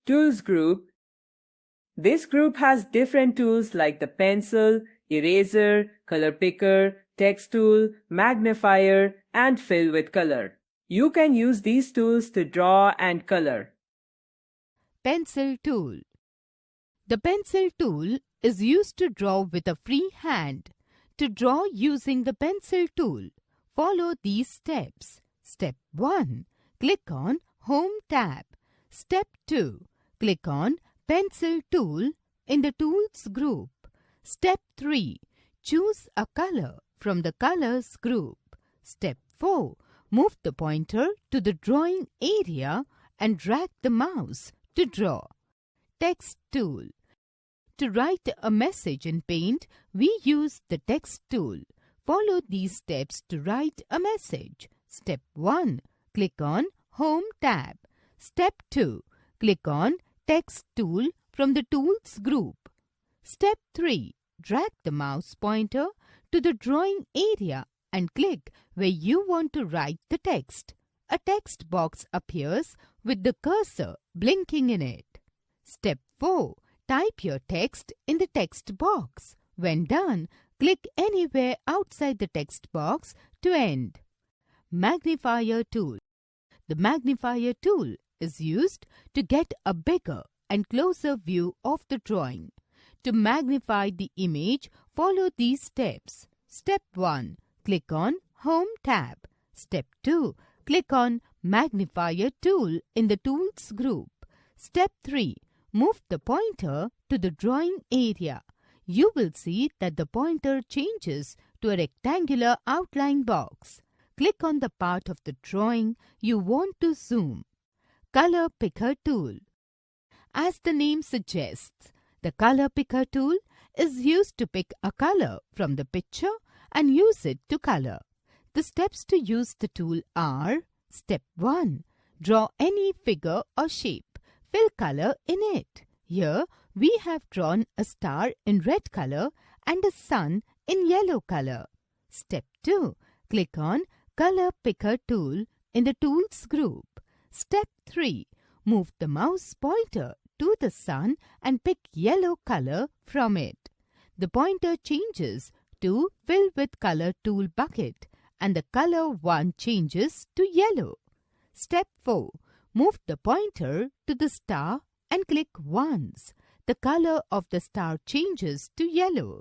Tools group. This group has different tools like the pencil, eraser, color picker, text tool, magnifier, and fill with color. You can use these tools to draw and color. Pencil tool. The pencil tool is used to draw with a free hand. To draw using the pencil tool, follow these steps. Step 1. Click on Home tab. Step 2. Click on Pencil tool in the Tools group. Step 3. Choose a color from the Colors group. Step 4. Move the pointer to the drawing area and drag the mouse to draw. Text tool. To write a message in Paint, we use the Text tool. Follow these steps to write a message. Step 1. Click on Home tab. Step 2. Click on Text tool from the Tools group. Step 3. Drag the mouse pointer to the drawing area and click where you want to write the text. A text box appears with the cursor blinking in it. Step 4. Type your text in the text box. When done, click anywhere outside the text box to end. Magnifier tool. The magnifier tool is used to get a bigger and closer view of the drawing. To magnify the image, follow these steps. Step 1. Click on Home tab. Step 2. Click on Magnifier tool in the Tools group. Step 3. Move the pointer to the drawing area. You will see that the pointer changes to a rectangular outline box. Click on the part of the drawing you want to zoom. Color Picker tool. As the name suggests, the Color Picker tool is used to pick a color from the picture and use it to color. The steps to use the tool are: Step 1. Draw any figure or shape. Fill color in it. Here we have drawn a star in red color and a sun in yellow color. Step 2. Click on Color Picker tool in the Tools group. Step 3. Move the mouse pointer to the sun and pick yellow color from it. The pointer changes to Fill with Color tool bucket and the color one changes to yellow. Step 4. Move the pointer to the star and click once. The color of the star changes to yellow.